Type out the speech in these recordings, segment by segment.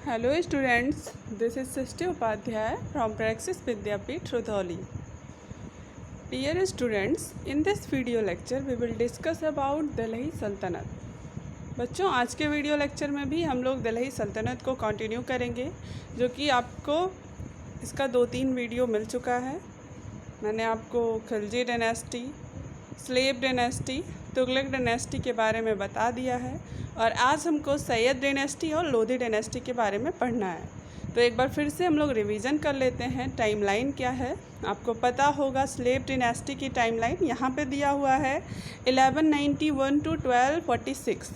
Hello students, this is Srishti Upadhyay from Praxis Vidyapeeth, Rudholi. Dear students, in this video lecture we will discuss about दिल्ही सल्तनत। बच्चों, आज के video lecture में भी हम लोग दिल्ही सल्तनत को कंटिन्यू करेंगे, जो कि आपको इसका 2-3 वीडियो मिल चुका है। मैंने आपको Khilji dynasty, slave dynasty, Tughlaq dynasty के बारे में बता दिया है और आज हमको सैयद डायनेस्टी और लोधी डायनेस्टी के बारे में पढ़ना है। तो एक बार फिर से हम लोग रिवीजन कर लेते हैं। टाइमलाइन क्या है आपको पता होगा। स्लेव डायनेस्टी की टाइमलाइन यहाँ पे दिया हुआ है 1191 to 1246।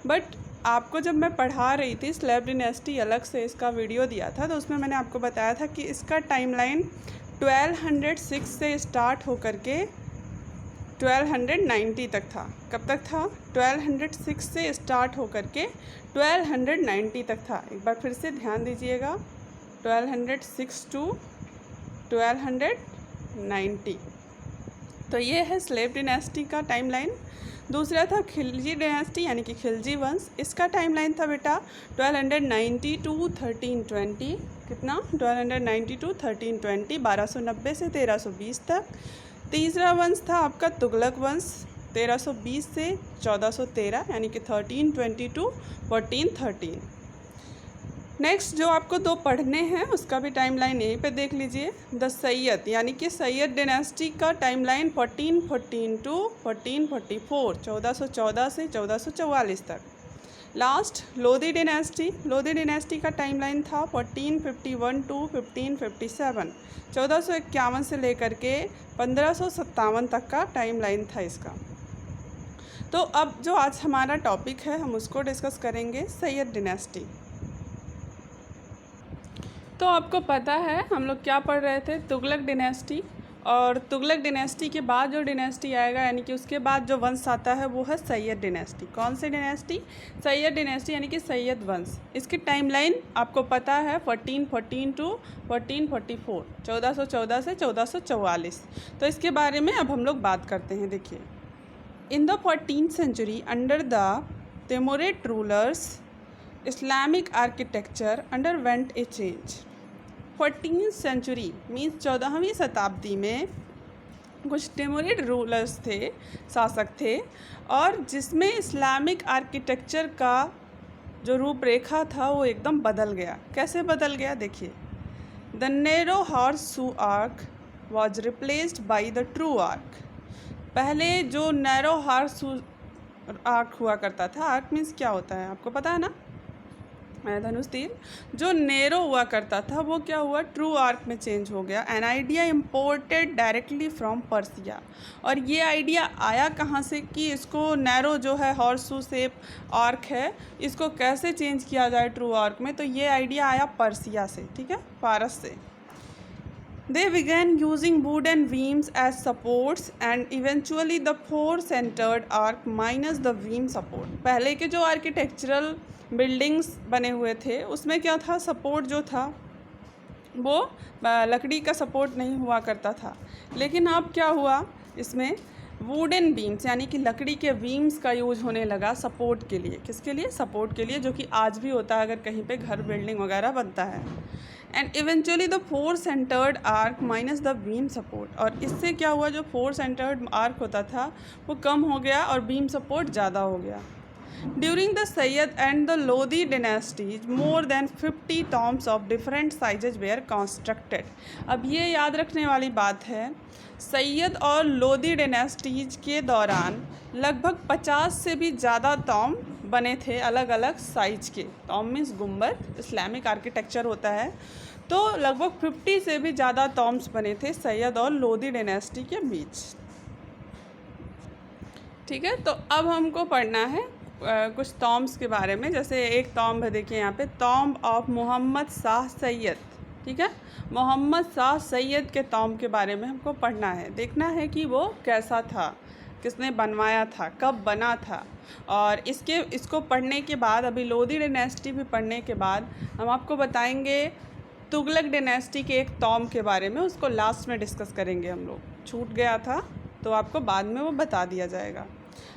बट आपको जब मैं पढ़ा रही थी स्लेव डायनेस्टी अलग से इसका वीडियो दिया था, तो उसमें मैंने आपको बताया था कि इसका टाइमलाइन 1206 से स्टार्ट होकर के 1290 तक था। कब तक था? 1206 से स्टार्ट होकर के 1290 तक था। एक बार फिर से ध्यान दीजिएगा, 1206 to 1290। तो ये है स्लेव डायनेस्टी का टाइमलाइन। दूसरा था खिलजी डायनेस्टी यानी कि खिलजी वंश। इसका टाइमलाइन था बेटा 1290 to 1320। कितना? 1290 to 1320, 1290 से 1320 तक। तीसरा वंश था आपका तुगलक वंश, 1320 से 1413 यानी कि 1320 to 1413। नेक्स्ट जो आपको 2 पढ़ने हैं उसका भी टाइमलाइन यहीं पे देख लीजिए। द सैयद यानी कि सैयद डायनेस्टी का टाइमलाइन 1414 to 1444, 1414 से 1444 तक। Last Lodhi dynasty. Lodhi dynasty का टाइमलाइन था 1451 to 1557, 1451 से लेकर के 1557 तक का टाइमलाइन था इसका। तो अब जो आज हमारा टॉपिक है हम उसको डिस्कस करेंगे, सैयद डायनेस्टी। तो आपको पता है हम लोग क्या पढ़ रहे थे? तुगलक डायनेस्टी। और तुगलक डायनेस्टी के बाद जो डायनेस्टी आएगा यानी कि उसके बाद जो वंश आता है वो है सैयद डायनेस्टी। कौन सी डायनेस्टी? सैयद डायनेस्टी यानी कि सैयद वंश। इसकी टाइमलाइन आपको पता है 1414 to 1444, 1414 से 1444। तो इसके बारे में अब हम लोग बात करते हैं। देखिए, in the 14th century under the Timurid rulers Islamic architecture underwent a change. 14th century means 14वीं शताब्दी में कुछ तिमुरिड रूलर्स थे, शासक थे, और जिसमें इस्लामिक आर्किटेक्चर का जो रूपरेखा था वो एकदम बदल गया। कैसे बदल गया? देखिए, the narrow horse shoe arc was replaced by the true arc. पहले जो नैरो हॉर्स आर्क हुआ करता था, आर्क मीन्स क्या होता है आपको पता है ना? धनुष तीर। जो नेरो हुआ करता था वो क्या हुआ? ट्रू आर्क में चेंज हो गया। An idea imported directly from Persia. और ये आइडिया आया कहाँ से कि इसको नैरो जो है हॉर्सू शेप आर्क है, इसको कैसे चेंज किया जाए ट्रू आर्क में? तो ये आइडिया आया पर्सिया से, ठीक है, पारस से। They began using wooden beams as supports and eventually the four-centered arc minus the beam support। पहले के जो आर्किटेक्चरल बिल्डिंग्स बने हुए थे उसमें क्या था? सपोर्ट जो था वो लकड़ी का सपोर्ट नहीं हुआ करता था। लेकिन अब क्या हुआ? इसमें वुडन बीम्स यानी कि लकड़ी के बीम्स का यूज होने लगा सपोर्ट के लिए। किसके लिए? सपोर्ट के लिए, जो कि आज भी होता है अगर कहीं पे घर बिल्डिंग वगैरह बनता है। And eventually the 4-centered arc minus the beam support. और इससे क्या हुआ? जो 4-centered आर्क होता था वो कम हो गया और बीम सपोर्ट ज़्यादा हो गया। During the Sayyid and the Lodi dynasties more than 50 tombs of different sizes were constructed. अब ये याद रखने वाली बात है, सैयद और लोधी डायनेस्टीज के दौरान लगभग 50 से भी ज़्यादा टॉम्ब बने थे, अलग अलग साइज के। टॉम्ब मीन्स गुम्बद, इस्लामिक आर्किटेक्चर होता है। तो लगभग 50 से भी ज़्यादा टॉम्ब्स बने थे सैयद और लोधी डायनेस्टी के बीच। ठीक है, तो अब हमको पढ़ना है कुछ टॉम्ब्स के बारे में। जैसे एक टॉम्ब है, देखिए यहाँ पे, टॉम्ब ऑफ मोहम्मद शाह सैयद। ठीक है, मोहम्मद शाह सैयद के टॉम्ब के बारे में हमको पढ़ना है, देखना है कि वो कैसा था, किसने बनवाया था, कब बना था। और इसको पढ़ने के बाद, अभी लोधी डायनेस्टी भी पढ़ने के बाद, हम आपको बताएंगे तुगलक डायनेस्टी के एक टॉम्ब के बारे में। उसको लास्ट में डिस्कस करेंगे हम लोग। छूट गया था तो आपको बाद में वो बता दिया जाएगा।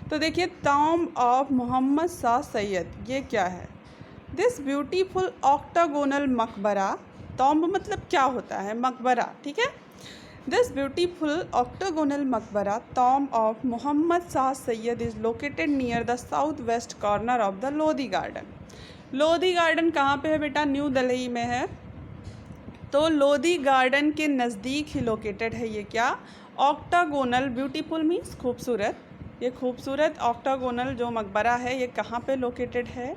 तो देखिए, टॉम्ब ऑफ मोहम्मद शाह सैयद, ये क्या है? दिस ब्यूटीफुल ऑक्टागोनल मकबरा, टॉम्ब मतलब क्या होता है, मकबरा, ठीक है। दिस ब्यूटीफुल ऑक्टागोनल मकबरा tomb of Mohammad Shah Sayyid is located near the south west corner of the Lodi garden. Lodi garden कहाँ पे है बेटा, न्यू दिल्ली में है। तो लोधी गार्डन के नज़दीक ही लोकेटेड है ये क्या, ऑक्टागोनल, ब्यूटीफुल मीन्स खूबसूरत, ये खूबसूरत ऑक्टागोनल जो मकबरा है ये कहाँ पे लोकेटेड है,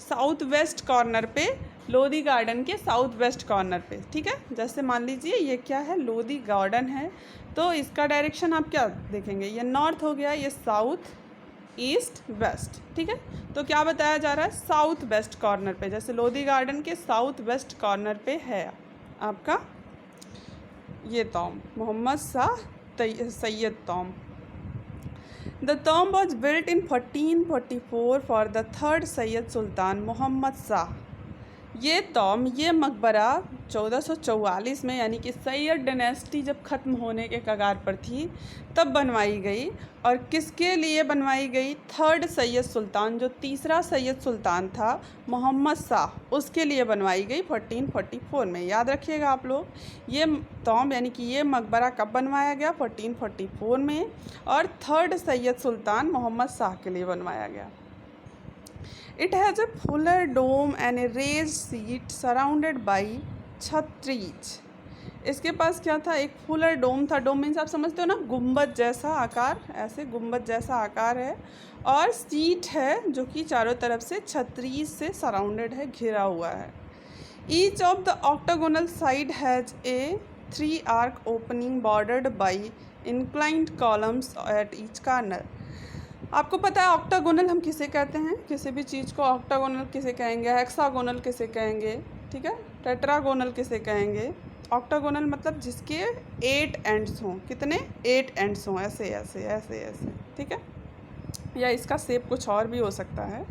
साउथ वेस्ट कॉर्नर पे, लोधी गार्डन के साउथ वेस्ट कॉर्नर पे, ठीक है। जैसे मान लीजिए ये क्या है, लोधी गार्डन है, तो इसका डायरेक्शन आप क्या देखेंगे, ये नॉर्थ हो गया, ये साउथ, ईस्ट, वेस्ट, ठीक है। तो क्या बताया जा रहा है, साउथ वेस्ट कॉर्नर पे, जैसे लोधी गार्डन के साउथ वेस्ट कॉर्नर पे है आपका ये tomb, Muhammad Shah Sayyid tomb. The tomb was built in 1444 for the third Sayyid sultan Muhammad Shah. ये टॉम्ब, ये मकबरा 1444 में, यानी कि सैयद डायनेस्टी जब ख़त्म होने के कगार पर थी तब बनवाई गई। और किसके लिए बनवाई गई, थर्ड सैयद सुल्तान, जो तीसरा सैयद सुल्तान था मोहम्मद शाह, उसके लिए बनवाई गई 1444 में। याद रखिएगा आप लोग, ये टॉम्ब यानी कि ये मकबरा कब बनवाया गया, 1444 में, और थर्ड सैयद सुल्तान मोहम्मद शाह के लिए बनवाया गया। It has a fuller dome and a raised seat surrounded by छत्रीज। इसके पास क्या था, एक फुलर डोम था, डोम मीन्स आप समझते हो ना, गुम्बद जैसा आकार, ऐसे गुम्बद जैसा आकार है, और सीट है जो कि चारों तरफ से छत्रीज से सराउंडेड है, घिरा हुआ है। Each of the octagonal side has a 3 arch opening bordered by inclined columns at each corner. आपको पता है ऑक्टागोनल हम किसे कहते हैं, किसी भी चीज़ को ऑक्टागोनल किसे कहेंगे, हेक्सागोनल किसे कहेंगे, ठीक है, टेट्रागोनल किसे कहेंगे। ऑक्टागोनल मतलब जिसके 8 एंड्स हों, कितने, 8 एंड्स हों, ऐसे ऐसे ऐसे ऐसे, ठीक है, या इसका शेप कुछ और भी हो सकता है।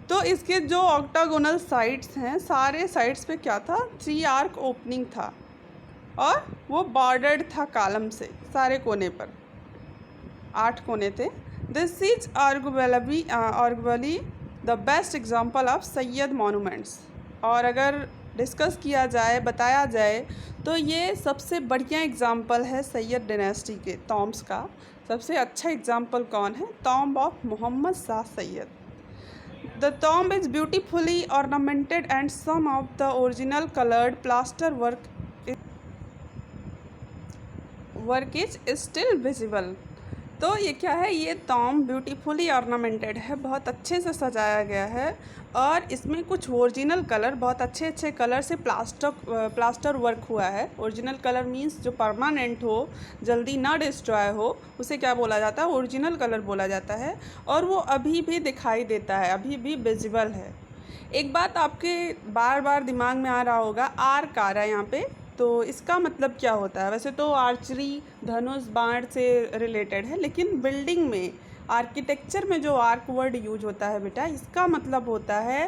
तो इसके जो ऑक्टागोनल साइड्स हैं, सारे साइड्स पे क्या था, 3 आर्क ओपनिंग था, और वो बॉर्डर्ड था कॉलम से, सारे कोने पर 8 कोने थे। This is arguably the best example of Syed monuments. और अगर डिस्कस किया जाए, बताया जाए, तो ये सबसे बढ़िया एग्जाम्पल है सैयद डायनेस्टी के टॉम्ब्स का। सबसे अच्छा एग्जाम्पल कौन है, tomb of Mohammad Shah Sayyid. The tomb is beautifully ornamented and some of the original coloured plaster work is still visible. तो ये क्या है, ये टॉम्ब ब्यूटीफुली ऑर्नामेंटेड है, बहुत अच्छे से सजाया गया है, और इसमें कुछ ओरिजिनल कलर, बहुत अच्छे अच्छे कलर से प्लास्टर वर्क हुआ है। ओरिजिनल कलर मींस जो परमानेंट हो, जल्दी ना डिस्ट्रॉय हो, उसे क्या बोला जाता है, ओरिजिनल कलर बोला जाता है, और वो अभी भी दिखाई देता है, अभी भी विजिबल है। एक बात आपके बार बार दिमाग में आ रहा होगा, आर्क आ रहा है यहाँ पे, तो इसका मतलब क्या होता है। वैसे तो आर्चरी, धनुष बाण से रिलेटेड है, लेकिन बिल्डिंग में, आर्किटेक्चर में जो आर्क वर्ड यूज होता है बेटा, इसका मतलब होता है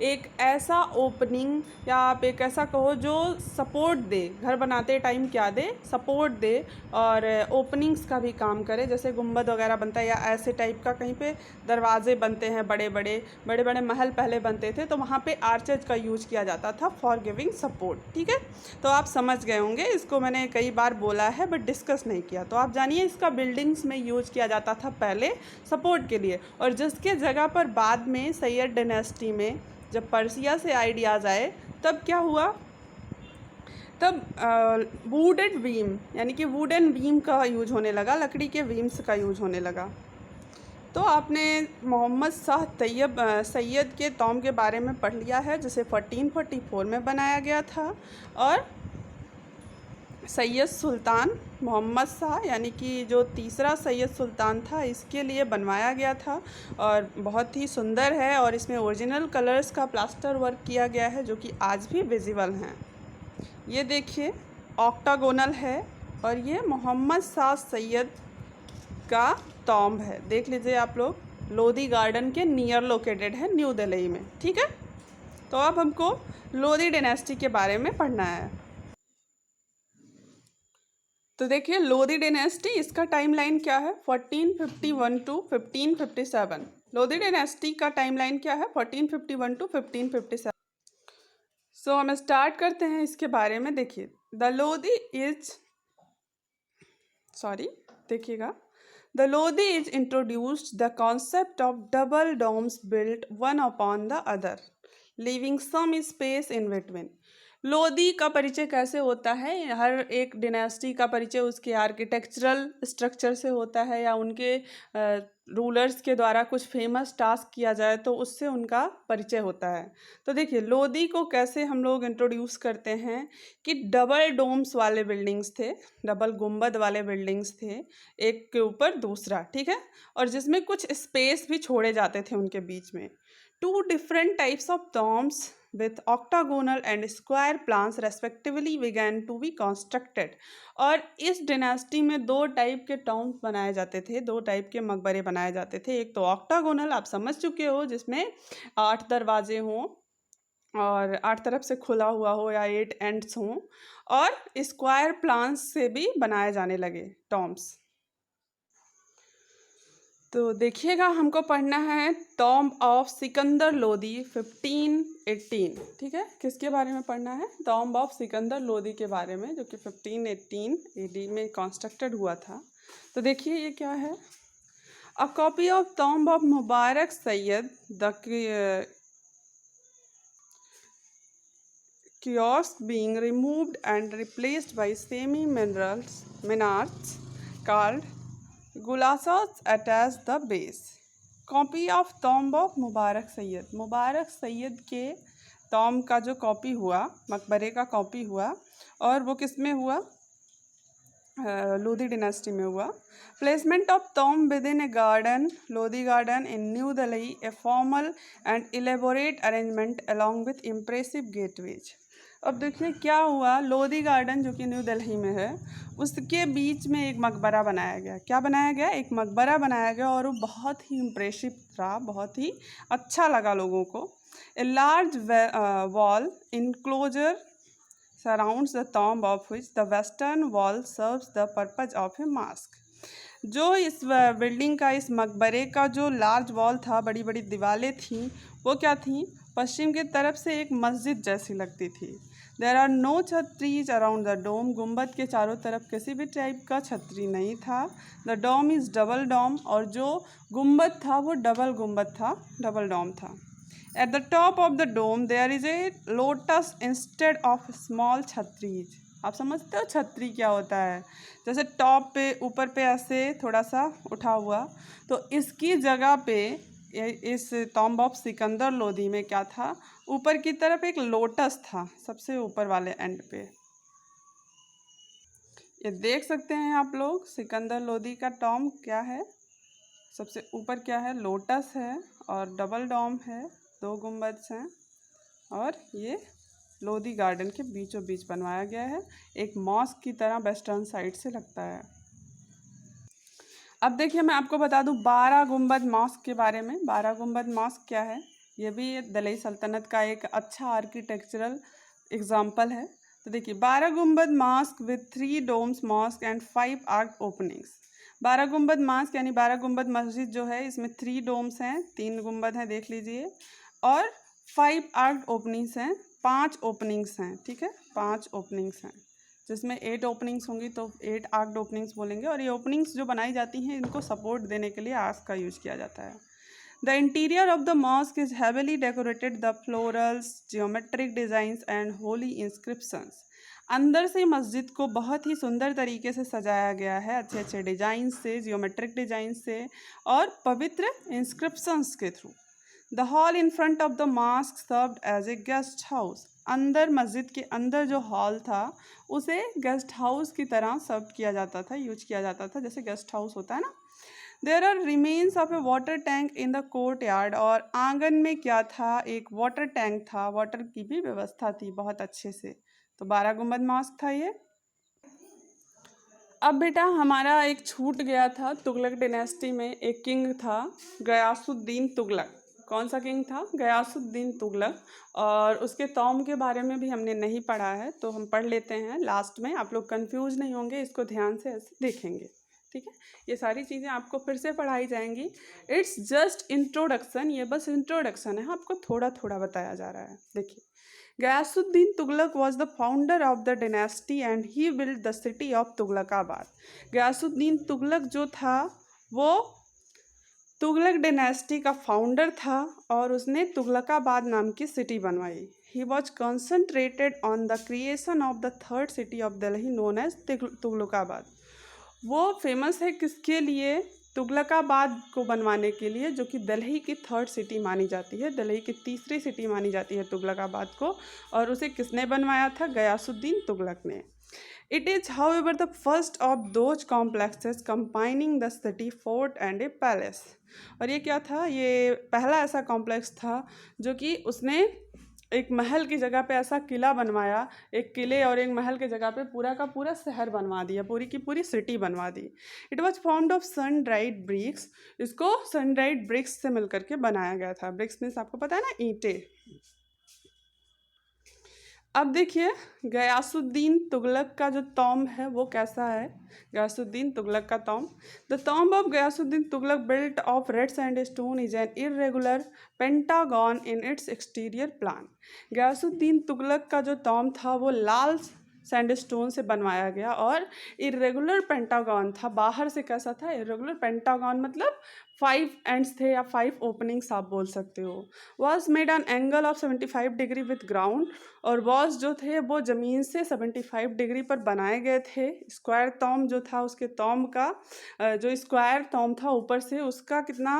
एक ऐसा ओपनिंग, या आप एक ऐसा कहो जो सपोर्ट दे, घर बनाते टाइम क्या दे, सपोर्ट दे, और ओपनिंग्स का भी काम करे। जैसे गुंबद वगैरह बनता है, या ऐसे टाइप का कहीं पे दरवाजे बनते हैं, बड़े बड़े महल पहले बनते थे, तो वहाँ पे आर्चेज का यूज किया जाता था फॉर गिविंग सपोर्ट, ठीक है। तो आप समझ गए होंगे, इसको मैंने कई बार बोला है बट डिस्कस नहीं किया। तो आप जानिए इसका बिल्डिंग्स में यूज किया जाता था पहले सपोर्ट के लिए, और जिसके जगह पर बाद में सैयद डायनेस्टी में जब पर्सिया से आइडियाज़ आए, तब क्या हुआ, तब वुडेड बीम, यानी कि वुडन बीम का यूज होने लगा, लकड़ी के बीम्स का यूज होने लगा। तो आपने मोहम्मद शाह सैयद के टॉम्ब के बारे में पढ़ लिया है, जिसे 1444 में बनाया गया था, और सैयद सुल्तान मोहम्मद शाह, यानी कि जो तीसरा सैयद सुल्तान था, इसके लिए बनवाया गया था, और बहुत ही सुंदर है, और इसमें ओरिजिनल कलर्स का प्लास्टर वर्क किया गया है, जो कि आज भी विजिबल हैं। ये देखिए ऑक्टागोनल है, और ये मोहम्मद शाह सैयद का टॉम्ब है, देख लीजिए आप लोग, लोधी गार्डन के नियर लोकेटेड है, न्यू दिल्ली में, ठीक है। तो अब हमको लोधी डायनेस्टी के बारे में पढ़ना है। तो देखिए लोधी डायनेस्टी, इसका टाइमलाइन क्या है, 1451 टू 1557, लोधी डायनेस्टी का टाइमलाइन क्या है? 1451 टू 1557। सो हम स्टार्ट करते हैं इसके बारे में। देखिए, द लोधी इज देखिएगा, the Lodi is introduced the concept of double domes built one upon the other, leaving some space in between. Lodi का परिचय कैसे होता है? हर एक डिनेस्टी का परिचय उसके आर्किटेक्चरल स्ट्रक्चर से होता है, या उनके रूलर्स के द्वारा कुछ फेमस टास्क किया जाए तो उससे उनका परिचय होता है। तो देखिए, लोधी को कैसे हम लोग इंट्रोड्यूस करते हैं कि डबल डोम्स वाले बिल्डिंग्स थे, डबल गुंबद वाले बिल्डिंग्स थे, एक के ऊपर दूसरा, ठीक है, और जिसमें कुछ स्पेस भी छोड़े जाते थे उनके बीच में। Two different types of tombs with octagonal and square plans respectively began to be constructed। और इस डिनेस्टी में दो टाइप के टॉम्स बनाए जाते थे, दो टाइप के मकबरे बनाए जाते थे। एक तो ऑक्टागोनल, आप समझ चुके हो, जिसमें 8 दरवाजे हों और 8 तरफ से खुला हुआ हो या 8 एंड्स हों, और स्क्वायर प्लान्स से भी बनाए जाने लगे टॉम्स। तो देखिएगा, हमको पढ़ना है टॉम्ब ऑफ सिकंदर लोधी 1518, ठीक है। किसके बारे में पढ़ना है? टॉम्ब ऑफ सिकंदर लोधी के बारे में, जो कि 1518 AD में कंस्ट्रक्टेड हुआ था। तो देखिए ये क्या है, a copy of tomb of Mubarak Sayyid the kiosk being removed and replaced by semi minarets called guldastas attach the base. Copy of tomb of Mubarak Sayyid, Mubarak Sayyid के टॉम्ब का जो कॉपी हुआ, मकबरे का कॉपी हुआ, और वो किस में हुआ? लोधी डिनेस्टी में हुआ। Placement of tomb with in A garden, Lodi garden in new Delhi, a formal and elaborate arrangement along with impressive gateways. अब देखिए क्या हुआ, लोधी गार्डन जो कि न्यू दिल्ली में है, उसके बीच में एक मकबरा बनाया गया। क्या बनाया गया? एक मकबरा बनाया गया, और वो बहुत ही इम्प्रेसिव रहा, बहुत ही अच्छा लगा लोगों को। A large wall enclosure surrounds the tomb of which the western wall serves the purpose of A mask. जो इस बिल्डिंग का, इस मकबरे का जो लार्ज वॉल था, बड़ी बड़ी दीवारें थीं, वो क्या थीं? पश्चिम की तरफ से एक मस्जिद जैसी लगती थी। There are no chhatris around the dome, गुम्बद के चारों तरफ किसी भी टाइप का छतरी नहीं था। द डोम इज़ डबल डोम, और जो गुम्बद था वो डबल गुम्बद था, डबल डोम था। At the top of the dome there is a lotus instead of small chhatris. आप समझते हो छतरी क्या होता है? जैसे टॉप पे, ऊपर पे ऐसे थोड़ा सा उठा हुआ, तो इसकी जगह पे इस टॉम्ब ऑफ सिकंदर लोधी में क्या था? ऊपर की तरफ एक लोटस था, सबसे ऊपर वाले एंड पे। ये देख सकते हैं आप लोग, सिकंदर लोधी का टॉम्ब क्या है? सबसे ऊपर क्या है? लोटस है, और डबल डोम है, दो गुंबद हैं, और ये लोधी गार्डन के बीचों बीच बनवाया गया है, एक मॉस्क की तरह वेस्टर्न साइड से लगता है। अब देखिए, मैं आपको बता दूं 12 गुंबद मॉस्क के बारे में। 12 गुंबद मॉस्क क्या है? ये भी दिल्ली सल्तनत का एक अच्छा आर्किटेक्चरल एग्जाम्पल है। तो देखिए, 12 गुंबद mosque with 3 domes mosque and 5 arch openings. 12 गुंबद मॉस्क यानी 12 गुंबद मस्जिद जो है, इसमें 3 डोम्स हैं, 3 गुंबद हैं, देख लीजिए, और 5 आर्क ओपनिंग्स हैं, 5 ओपनिंग्स हैं, ठीक है, 5 ओपनिंग्स हैं, जिसमें 8 ओपनिंग्स होंगी तो 8 आर्क्ड ओपनिंग्स बोलेंगे। और ये ओपनिंग्स जो बनाई जाती हैं, इनको सपोर्ट देने के लिए आर्क्स का यूज किया जाता है। The interior of the mask is heavily decorated the florals, geometric designs and Holi inscriptions. अंदर से मस्जिद को बहुत ही सुंदर तरीके से सजाया गया है, अच्छे अच्छे डिजाइन से, जियोमेट्रिक डिजाइन से, और पवित्र इंस्क्रिप्शंस के through. The hall in front of the mosque served as a guest house. अंदर, मस्जिद के अंदर जो हॉल था, उसे गेस्ट हाउस की तरह सर्व किया जाता था, यूज किया जाता था, जैसे गेस्ट हाउस होता है ना। There are remains of a water tank in the courtyard. और आंगन में क्या था? एक वाटर टैंक था, वाटर की भी व्यवस्था थी बहुत अच्छे से। तो 12 गुंबद मॉस्क था ये। अब बेटा, हमारा एक छूट गया था, तुगलक डिनेस्टी में एक किंग था, गयासुद्दीन तुगलक। कौन सा किंग था? गयासुद्दीन तुगलक। और उसके टॉम्ब के बारे में भी हमने नहीं पढ़ा है, तो हम पढ़ लेते हैं लास्ट में, आप लोग कंफ्यूज नहीं होंगे, इसको ध्यान से ऐसे देखेंगे, ठीक है, ये सारी चीज़ें आपको फिर से पढ़ाई जाएंगी। इट्स जस्ट इंट्रोडक्शन, ये बस इंट्रोडक्शन है, आपको थोड़ा थोड़ा बताया जा रहा है। देखिए, Ghiyasuddin Tughlaq was the founder of the dynasty and he build the city of Tughlaqabad. Ghiyasuddin Tughlaq जो था वो तुगलक डिनेस्टी का फाउंडर था और उसने तुगलकाबाद नाम की सिटी बनवाई। He was concentrated on the creation of the third city of Delhi known as Tughlaqabad. वो फेमस है किसके लिए? तुगलकाबाद को बनवाने के लिए, जो कि दिल्ली की थर्ड सिटी मानी जाती है, दिल्ली की तीसरी सिटी मानी जाती है तुगलकाबाद को। और उसे किसने बनवाया था? गयासुद्दीन तुगलक ने। It is, however, the first of those complexes combining the city, fort and a palace. और ये क्या था? ये पहला ऐसा कॉम्प्लेक्स था जो कि उसने एक महल की जगह पे ऐसा किला बनवाया, एक किले और एक महल की जगह पे पूरा का पूरा शहर बनवा दिया, पूरी की पूरी सिटी बनवा दी। It was formed of sun dried bricks, इसको सन ड्राइड ब्रिक्स से मिल करके बनाया गया था। ब्रिक्स मीन्स आपको पता है ना, ईंटें। अब देखिए, गयासुद्दीन तुगलक का जो टॉम्ब है वो कैसा है? गयासुद्दीन तुगलक का tomb, the tomb of Ghiyasuddin Tughlaq built of red sandstone is an irregular pentagon in its exterior plan. Ghiyasuddin Tughlaq का जो टॉम्ब था वो लाल सैंडस्टोन से बनवाया गया और इरेगुलर पेंटागन था। बाहर से कैसा था? इरेगुलर पेंटागन मतलब 5 एंड्स थे या 5 ओपनिंग्स आप बोल सकते हो। Was made on angle of 75 degree with ground, और वॉज जो थे वो ज़मीन से 75 डिग्री पर बनाए गए थे। स्क्वायर टॉम्ब जो था, उसके टॉम्ब का जो स्क्वायर टॉम्ब था ऊपर से, उसका कितना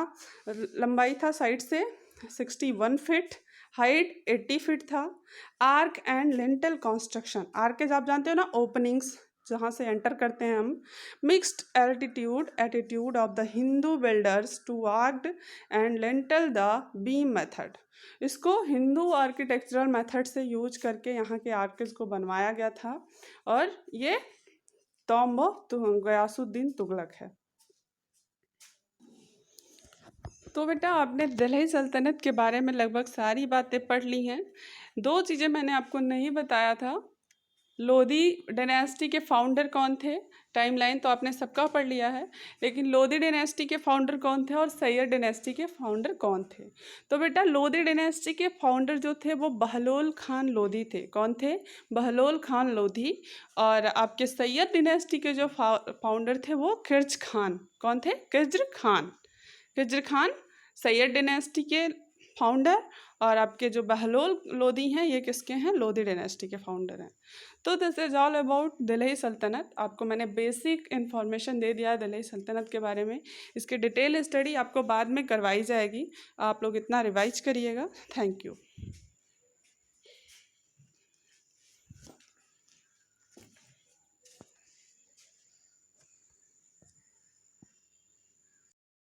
लंबाई था साइड से? 61 फीट, हाइट 80 फीट था। Arc and lintel construction, arc आप जानते हो ना, ओपनिंग्स जहाँ से एंटर करते हैं हम। Mixed attitude of the Hindu builders to arched and lintel the beam method, इसको हिंदू आर्किटेक्चरल मेथड से यूज करके यहाँ के आर्किस को बनवाया गया था। और ये टॉम्ब ऑफ गयासुद्दीन तुगलक है। तो बेटा, आपने दिल्ली सल्तनत के बारे में लगभग सारी बातें पढ़ ली हैं। 2 चीज़ें मैंने आपको नहीं बताया था। लोधी डायनेस्टी के फाउंडर कौन थे? टाइमलाइन तो आपने सबका पढ़ लिया है, लेकिन लोधी डायनेस्टी के फाउंडर कौन थे और सैयद डायनेस्टी के फाउंडर कौन थे? तो बेटा, लोधी डायनेस्टी के फाउंडर जो थे वो बहलोल खान लोधी थे। कौन थे? बहलोल खान लोधी। और आपके सैयद डायनेस्टी के जो फाउंडर थे वो खिज्र खान। कौन थे? खिज्र खान। खिज्र खान सैयद डायनेस्टी के फाउंडर, और आपके जो बहलोल लोधी हैं ये किसके हैं? लोधी डायनेस्टी के फाउंडर हैं। तो this is all about Delhi सल्तनत। आपको मैंने बेसिक इन्फॉर्मेशन दे दिया है दिल्ली सल्तनत के बारे में। इसकी डिटेल स्टडी आपको बाद में करवाई जाएगी, आप लोग इतना रिवाइज करिएगा। Thank you.